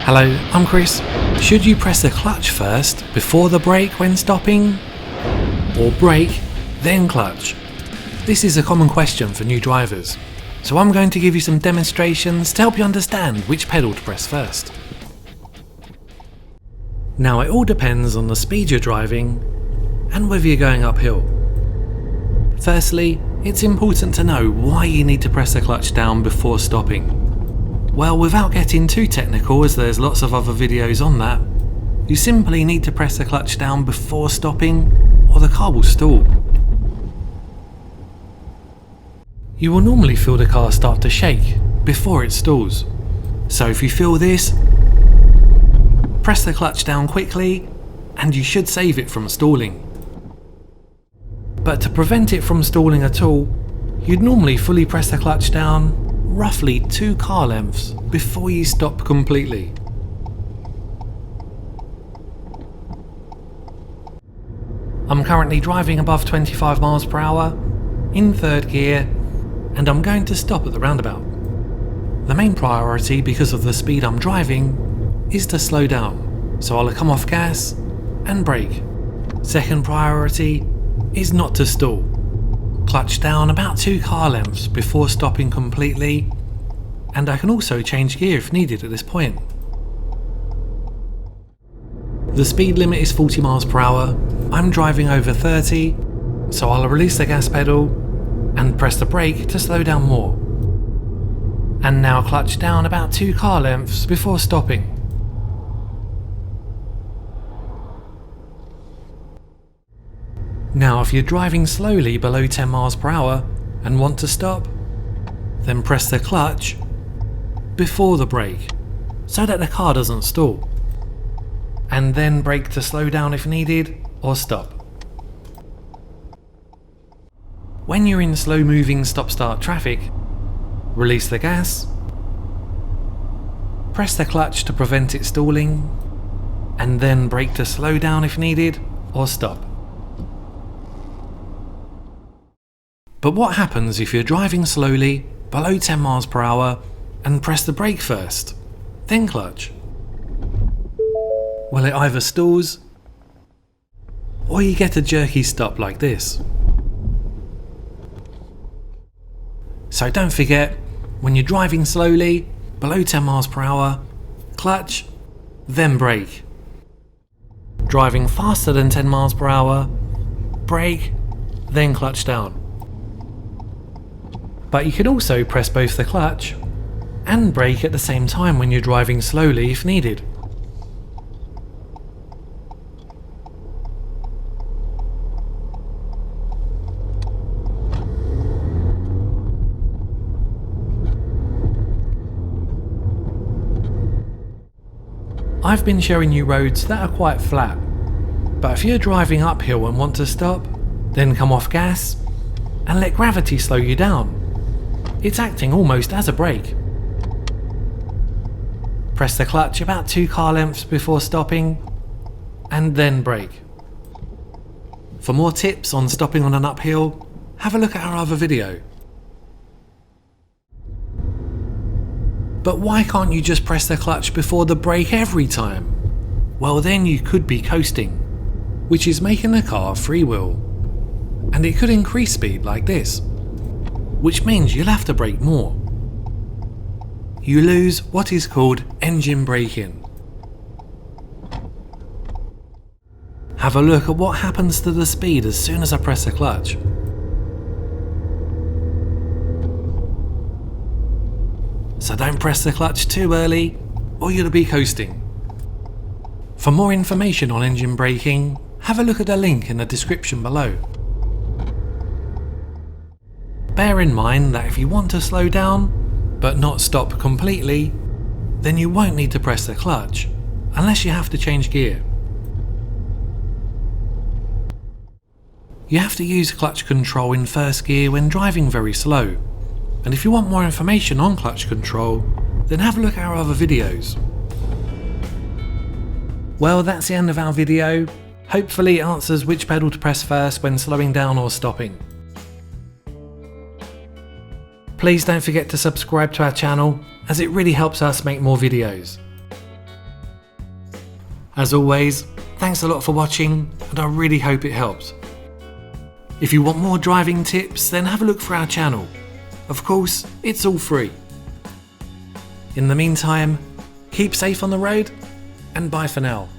Hello, I'm Chris. Should you press the clutch first before the brake when stopping? Or brake, then clutch? This is a common question for new drivers, so I'm going to give you some demonstrations to help you understand which pedal to press first. Now it all depends on the speed you're driving and whether you're going uphill. Firstly, it's important to know why you need to press the clutch down before stopping. Well, without getting too technical, as there's lots of other videos on that, you simply need to press the clutch down before stopping or the car will stall. You will normally feel the car start to shake before it stalls. So if you feel this, press the clutch down quickly and you should save it from stalling. But to prevent it from stalling at all, you'd normally fully press the clutch down roughly 2 car lengths before you stop completely. I'm currently driving above 25 miles per hour in 3rd gear and I'm going to stop at the roundabout. The main priority, because of the speed I'm driving, is to slow down, so I'll come off gas and brake. Second priority is not to stall. Clutch down about 2 car lengths before stopping completely, and I can also change gear if needed at this point. The speed limit is 40 miles per hour. I'm driving over 30, so I'll release the gas pedal and press the brake to slow down more. And now clutch down about 2 car lengths before stopping. Now if you're driving slowly below 10 miles per hour and want to stop, then press the clutch before the brake so that the car doesn't stall, and then brake to slow down if needed or stop. When you're in slow moving stop-start traffic, release the gas, press the clutch to prevent it stalling, and then brake to slow down if needed or stop. But what happens if you're driving slowly, below 10 miles per hour, and press the brake first, then clutch? Well, it either stalls, or you get a jerky stop like this. So don't forget, when you're driving slowly, below 10 miles per hour, clutch, then brake. Driving faster than 10 miles per hour, brake, then clutch down. But you could also press both the clutch and brake at the same time when you're driving slowly if needed. I've been showing you roads that are quite flat, but if you're driving uphill and want to stop, then come off gas and let gravity slow you down. It's acting almost as a brake. Press the clutch about 2 car lengths before stopping, and then brake. For more tips on stopping on an uphill, have a look at our other video. But why can't you just press the clutch before the brake every time? Well, then you could be coasting, which is making the car freewheel, and it could increase speed like this, which means you'll have to brake more. You lose what is called engine braking. Have a look at what happens to the speed as soon as I press the clutch. So don't press the clutch too early or you'll be coasting. For more information on engine braking, have a look at the link in the description below. Bear in mind that if you want to slow down, but not stop completely, then you won't need to press the clutch, unless you have to change gear. You have to use clutch control in 1st gear when driving very slow, and if you want more information on clutch control, then have a look at our other videos. Well, that's the end of our video. Hopefully it answers which pedal to press first when slowing down or stopping. Please don't forget to subscribe to our channel, as it really helps us make more videos. As always, thanks a lot for watching, and I really hope it helped. If you want more driving tips, then have a look for our channel. Of course, it's all free. In the meantime, keep safe on the road, and bye for now.